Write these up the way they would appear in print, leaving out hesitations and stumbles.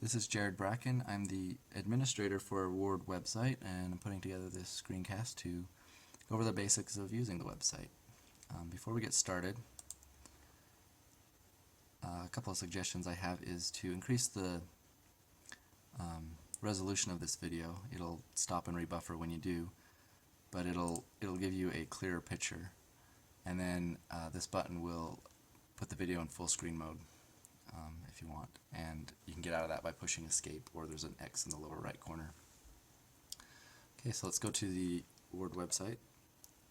This is Jared Bracken. I'm the administrator for Ward website, and I'm putting together this screencast to go over the basics of using the website. Before we get started, a couple of suggestions I have is to increase the resolution of this video. It'll stop and rebuffer when you do, but it'll give you a clearer picture. And then this button will put the video in full screen mode if you want, and you can get out of that by pushing escape, or there's an X in the lower right corner. Okay, so let's go to the Ward website.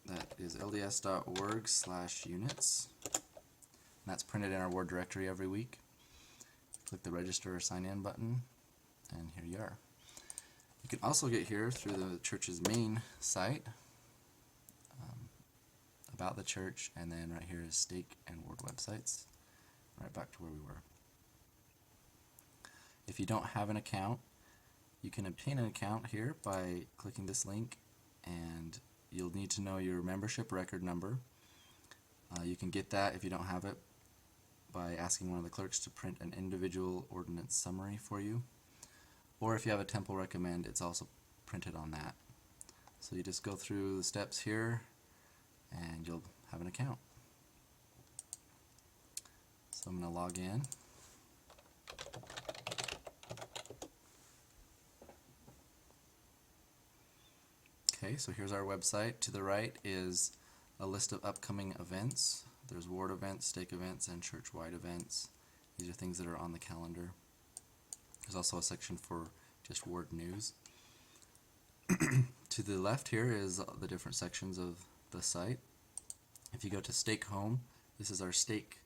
That is lds.org/units. That's printed in our Ward directory every week. Click the register or sign in button, and here you are. You can also get here through the church's main site, about the church, and then right here is stake and Ward websites, right back to where we were. If you don't have an account, you can obtain an account here by clicking this link, and you'll need to know your membership record number. You can get that if you don't have it by asking one of the clerks to print an individual ordinance summary for you, or if you have a temple recommend, it's also printed on that. So you just go through the steps here and you'll have an account. So I'm going to log in. Okay, so here's our website. To the right is a list of upcoming events. There's Ward events, stake events, and church-wide events. These are things that are on the calendar. There's also a section for just Ward news. To the left here is the different sections of the site. If you go to Stake Home, this is our stake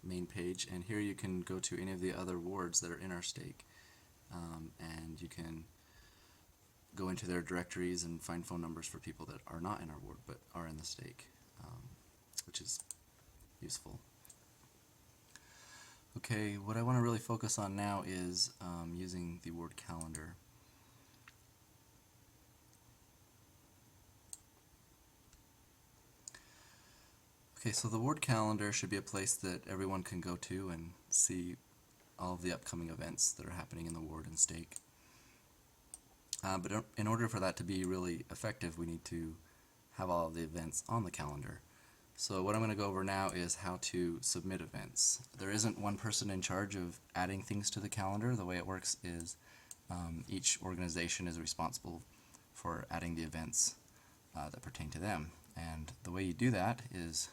main page, and here you can go to any of the other wards that are in our stake, and you can go into their directories and find phone numbers for people that are not in our ward but are in the stake, which is useful. Okay, what I want to really focus on now is using the Ward calendar. Okay, so the Ward calendar should be a place that everyone can go to and see all of the upcoming events that are happening in the ward and stake. But in order for that to be really effective, we need to have all of the events on the calendar. So what I'm going to go over now is how to submit events. There isn't one person in charge of adding things to the calendar. The way it works is each organization is responsible for adding the events that pertain to them. And the way you do that is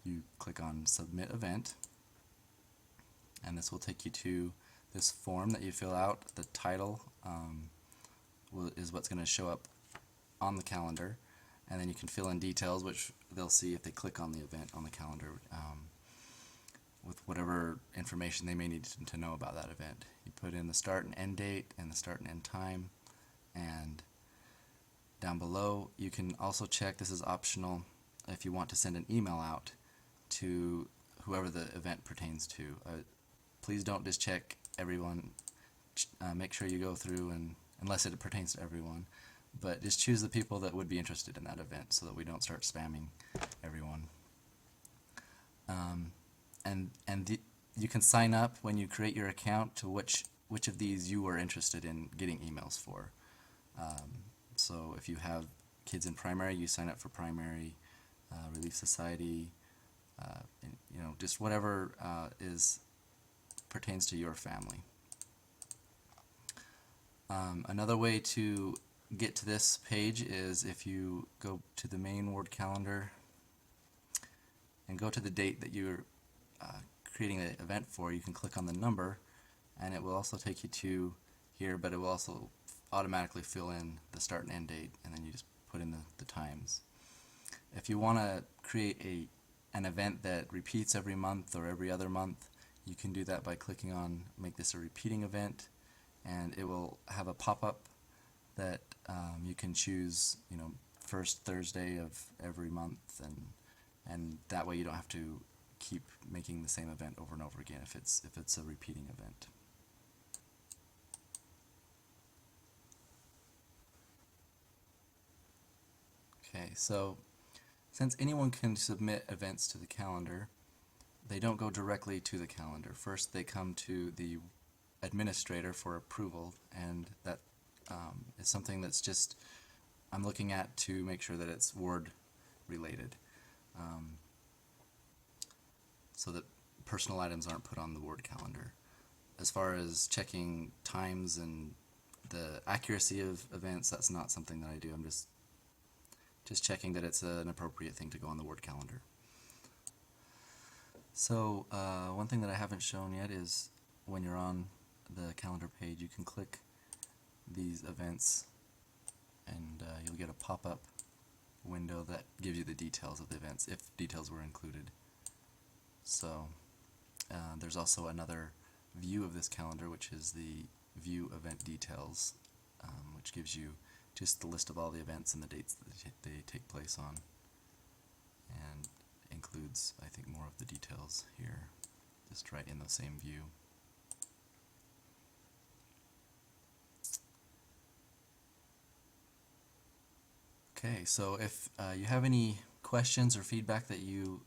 you click on Submit Event, and this will take you to this form that you fill out. The title is what's going to show up on the calendar, and then you can fill in details, which they'll see if they click on the event on the calendar, with whatever information they may need to know about that event. You put in the start and end date and the start and end time, and down below you can also check, this is optional, if you want to send an email out to whoever the event pertains to. Please don't just check everyone. Make sure you go through, and unless it pertains to everyone, but just choose the people that would be interested in that event so that we don't start spamming everyone. You can sign up when you create your account to which of these you are interested in getting emails for. So if you have kids in primary, you sign up for primary, Relief Society, just whatever pertains to your family. Another way to get to this page is if you go to the main Ward calendar and go to the date that you're creating the event for. You can click on the number, and it will also take you to here, but it will also automatically fill in the start and end date, and then you just put in the times. If you want to create an event that repeats every month or every other month, you can do that by clicking on Make This a Repeating Event, and it will have a pop-up that you can choose, first Thursday of every month, and that way you don't have to keep making the same event over and over again if it's a repeating event. Okay, so since anyone can submit events to the calendar, they don't go directly to the calendar. First they come to the administrator for approval, and that is something that's just I'm looking at to make sure that it's ward related, so that personal items aren't put on the ward calendar. As far as checking times and the accuracy of events, that's not something that I do. I'm just checking that it's an appropriate thing to go on the ward calendar. So one thing that I haven't shown yet is when you're on the calendar page, you can click these events and you'll get a pop-up window that gives you the details of the events, if details were included. So there's also another view of this calendar, which is the view event details, which gives you just the list of all the events and the dates that they take place on, and includes, I think, more of the details here, just right in the same view. Okay, so if you have any questions or feedback that you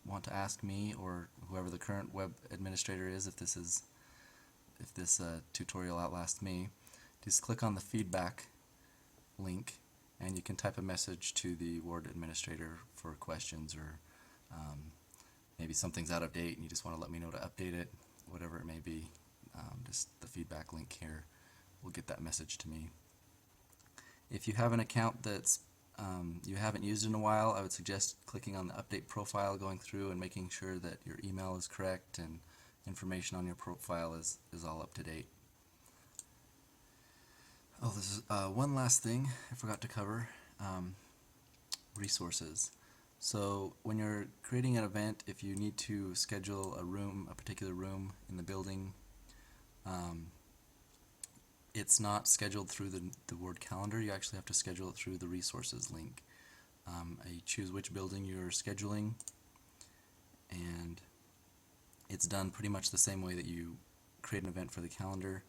want to ask me or whoever the current web administrator is, if this tutorial outlasts me, just click on the feedback link and you can type a message to the ward administrator for questions, or maybe something's out of date and you just want to let me know to update it, whatever it may be. Just the feedback link here will get that message to me. If you have an account that's you haven't used in a while, I would suggest clicking on the update profile, going through and making sure that your email is correct and information on your profile is all up to date. Oh, this is one last thing I forgot to cover, resources. So when you're creating an event, if you need to schedule a particular room in the building, it's not scheduled through the ward calendar. You actually have to schedule it through the resources link. You choose which building you're scheduling, and it's done pretty much the same way that you create an event for the calendar.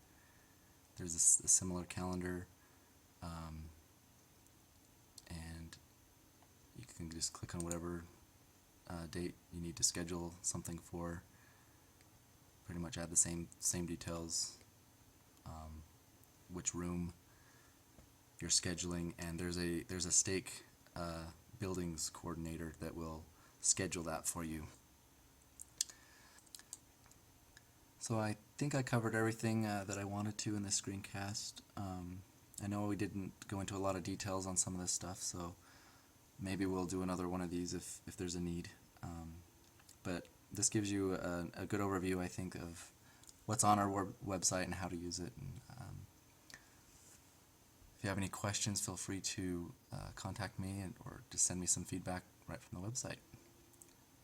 There's a similar calendar, and you can just click on whatever date you need to schedule something for. Pretty much add the same details, which room you're scheduling, and there's a stake buildings coordinator that will schedule that for you. So I think I covered everything that I wanted to in this screencast. I know we didn't go into a lot of details on some of this stuff, so maybe we'll do another one of these if there's a need. But this gives you a good overview, I think, of what's on our website and how to use it. And, if you have any questions, feel free to contact me or just send me some feedback right from the website.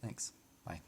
Thanks. Bye.